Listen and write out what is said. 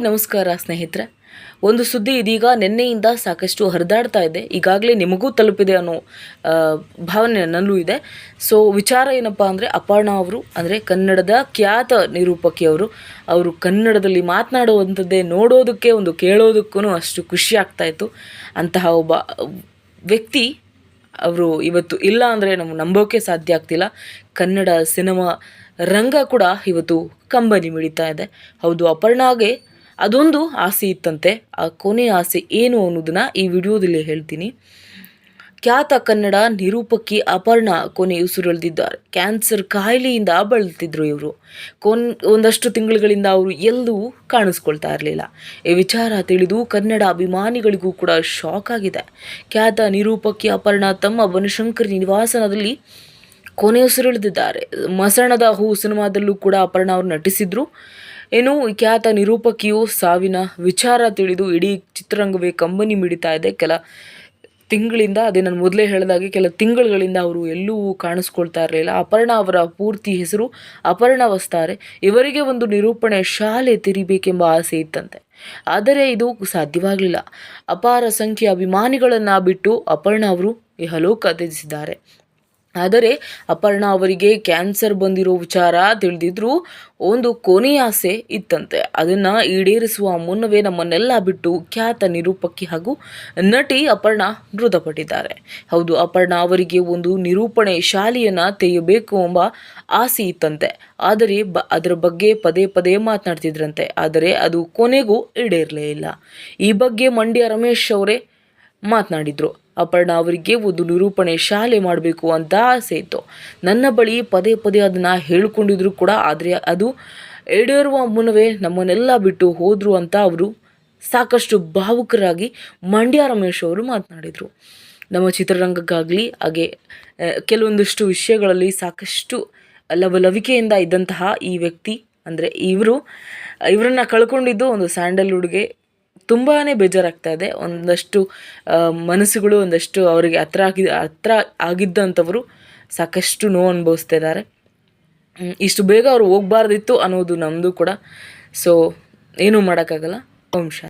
ನಮಸ್ಕಾರ ಸ್ನೇಹಿತರೆ. ಒಂದು ಸುದ್ದಿ ಇದೀಗ ನಿನ್ನೆಯಿಂದ ಸಾಕಷ್ಟು ಹರಿದಾಡ್ತಾ ಇದೆ. ಈಗಾಗಲೇ ನಿಮಗೂ ತಲುಪಿದೆ ಅನ್ನೋ ಭಾವನೆ ನನ್ನಲ್ಲೂ ಇದೆ. ಸೊ ವಿಚಾರ ಏನಪ್ಪ ಅಂದರೆ, ಅಪರ್ಣಾ ಅವರು ಅಂದರೆ ಕನ್ನಡದ ಖ್ಯಾತ ನಿರೂಪಕಿಯವರು. ಅವರು ಕನ್ನಡದಲ್ಲಿ ಮಾತನಾಡುವಂಥದ್ದೇ ನೋಡೋದಕ್ಕೆ ಒಂದು ಕೇಳೋದಕ್ಕೂ ಅಷ್ಟು ಖುಷಿ ಆಗ್ತಾಯಿತ್ತು. ಅಂತಹ ಒಬ್ಬ ವ್ಯಕ್ತಿ ಅವರು ಇವತ್ತು ಇಲ್ಲ ಅಂದರೆ ನಮಗೆ ನಂಬೋಕೆ ಸಾಧ್ಯ ಆಗ್ತಿಲ್ಲ. ಕನ್ನಡ ಸಿನಿಮಾ ರಂಗ ಕೂಡ ಇವತ್ತು ಕಂಬನಿ ಮಿಡಿತಾ ಇದೆ. ಹೌದು, ಅಪರ್ಣಾಗೆ ಅದೊಂದು ಆಸೆ ಇತ್ತಂತೆ. ಆ ಕೊನೆಯ ಆಸೆ ಏನು ಅನ್ನೋದನ್ನು ಈ ವಿಡಿಯೋದಲ್ಲಿ ಹೇಳ್ತೀನಿ. ಖ್ಯಾತ ಕನ್ನಡ ನಿರೂಪಕಿ ಅಪರ್ಣಾ ಕೊನೆಯುಸಿರೆಳೆದಿದ್ದಾರೆ. ಕ್ಯಾನ್ಸರ್ ಕಾಯಿಲೆಯಿಂದ ಬಳಲ್ತಿದ್ರು ಇವರು. ಒಂದಷ್ಟು ತಿಂಗಳುಗಳಿಂದ ಅವರು ಎಲ್ಲೂ ಕಾಣಿಸ್ಕೊಳ್ತಾ ಇರಲಿಲ್ಲ. ಈ ವಿಚಾರ ತಿಳಿದು ಕನ್ನಡ ಅಭಿಮಾನಿಗಳಿಗೂ ಕೂಡ ಶಾಕ್ ಆಗಿದೆ. ಖ್ಯಾತ ನಿರೂಪಕಿ ಅಪರ್ಣಾ ತಮ್ಮ ಬನಶಂಕರಿ ನಿವಾಸದಲ್ಲಿ ಕೊನೆಯುಸಿರೆಳೆದಿದ್ದಾರೆ. ಮಸಣದ ಹೂ ಸಿನಿಮಾದಲ್ಲೂ ಕೂಡ ಅಪರ್ಣಾ ಅವರು ನಟಿಸಿದ್ರು. ಏನು ಖ್ಯಾತ ನಿರೂಪಕಿಯು ಸಾವಿನ ವಿಚಾರ ತಿಳಿದು ಇಡೀ ಚಿತ್ರರಂಗವೇ ಕಂಬನಿ ಮಿಡಿತಾ ಇದೆ. ಕೆಲ ತಿಂಗಳಿಂದ, ಅದೇ ನಾನು ಮೊದಲೇ ಹೇಳಿದಾಗೆ, ಕೆಲ ತಿಂಗಳುಗಳಿಂದ ಅವರು ಎಲ್ಲೂ ಕಾಣಿಸ್ಕೊಳ್ತಾ ಇರಲಿಲ್ಲ. ಅಪರ್ಣಾ ಅವರ ಪೂರ್ತಿ ಹೆಸರು ಅಪರ್ಣಾ ವಸ್ತಾರೆ. ಇವರಿಗೆ ಒಂದು ನಿರೂಪಣೆ ಶಾಲೆ ತೆರಿಬೇಕೆಂಬ ಆಸೆ ಇತ್ತಂತೆ. ಆದರೆ ಇದು ಸಾಧ್ಯವಾಗಲಿಲ್ಲ. ಅಪಾರ ಸಂಖ್ಯೆಯ ಅಭಿಮಾನಿಗಳನ್ನು ಬಿಟ್ಟು ಅಪರ್ಣಾ ಅವರು ಇಹಲೋಕ ತ್ಯಜಿಸಿದ್ದಾರೆ. ಆದರೆ ಅಪರ್ಣಾ ಅವರಿಗೆ ಕ್ಯಾನ್ಸರ್ ಬಂದಿರೋ ವಿಚಾರ ತಿಳಿದಿದ್ರೂ ಒಂದು ಕೊನೆಯ ಆಸೆ ಇತ್ತಂತೆ. ಅದನ್ನು ಈಡೇರಿಸುವ ಮುನ್ನವೇ ನಮ್ಮನ್ನೆಲ್ಲ ಬಿಟ್ಟು ಖ್ಯಾತ ನಿರೂಪಕಿ ಹಾಗೂ ನಟಿ ಅಪರ್ಣಾ ಮೃತಪಟ್ಟಿದ್ದಾರೆ. ಹೌದು, ಅಪರ್ಣಾ ಅವರಿಗೆ ಒಂದು ನಿರೂಪಣೆ ಶಾಲೆಯನ್ನು ತೆಗೆಯಬೇಕು ಎಂಬ ಆಸೆ ಇತ್ತಂತೆ. ಆದರೆ ಅದರ ಬಗ್ಗೆ ಪದೇ ಪದೇ ಮಾತನಾಡ್ತಿದ್ರಂತೆ. ಆದರೆ ಅದು ಕೊನೆಗೂ ಈಡೇರಲೇ ಇಲ್ಲ. ಈ ಬಗ್ಗೆ ಮಂಡ್ಯ ರಮೇಶ್ ಅವರೇ ಮಾತನಾಡಿದರು. ಅಪರ್ಣಾ ಅವರಿಗೆ ಒಂದು ನಿರೂಪಣೆ ಶಾಲೆ ಮಾಡಬೇಕು ಅಂತ ಆಸೆ ಇತ್ತು. ನನ್ನ ಬಳಿ ಪದೇ ಪದೇ ಅದನ್ನು ಹೇಳಿಕೊಂಡಿದ್ರು ಕೂಡ, ಆದರೆ ಅದು ಈಡೇರುವ ಮುನ್ನವೇ ನಮ್ಮನ್ನೆಲ್ಲ ಬಿಟ್ಟು ಹೋದರು ಅಂತ ಅವರು ಸಾಕಷ್ಟು ಭಾವುಕರಾಗಿ ಮಂಡ್ಯ ರಮೇಶ್ ಅವರು ಮಾತನಾಡಿದರು. ನಮ್ಮ ಚಿತ್ರರಂಗಕ್ಕಾಗಲಿ ಹಾಗೆ ಕೆಲವೊಂದಷ್ಟು ವಿಷಯಗಳಲ್ಲಿ ಸಾಕಷ್ಟು ಲವಲವಿಕೆಯಿಂದ ಇದ್ದಂತಹ ಈ ವ್ಯಕ್ತಿ ಅಂದರೆ ಇವರನ್ನು ಕಳ್ಕೊಂಡಿದ್ದು ಒಂದು ಸ್ಯಾಂಡಲ್ವುಡ್ಗೆ ತುಂಬಾ ಬೇಜಾರಾಗ್ತಾ ಇದೆ. ಒಂದಷ್ಟು ಮನಸ್ಸುಗಳು ಒಂದಷ್ಟು ಅವರಿಗೆ ಹತ್ರ ಆಗಿದ್ದಂಥವರು ಸಾಕಷ್ಟು ನೋವು ಅನುಭವಿಸ್ತಾ ಇದ್ದಾರೆ. ಇಷ್ಟು ಬೇಗ ಅವರು ಹೋಗಬಾರ್ದಿತ್ತು ಅನ್ನೋದು ನಮ್ಮದು ಕೂಡ. ಸೊ ಏನೂ ಮಾಡೋಕ್ಕಾಗಲ್ಲ. ಓಂ ಶಾಂತಿ.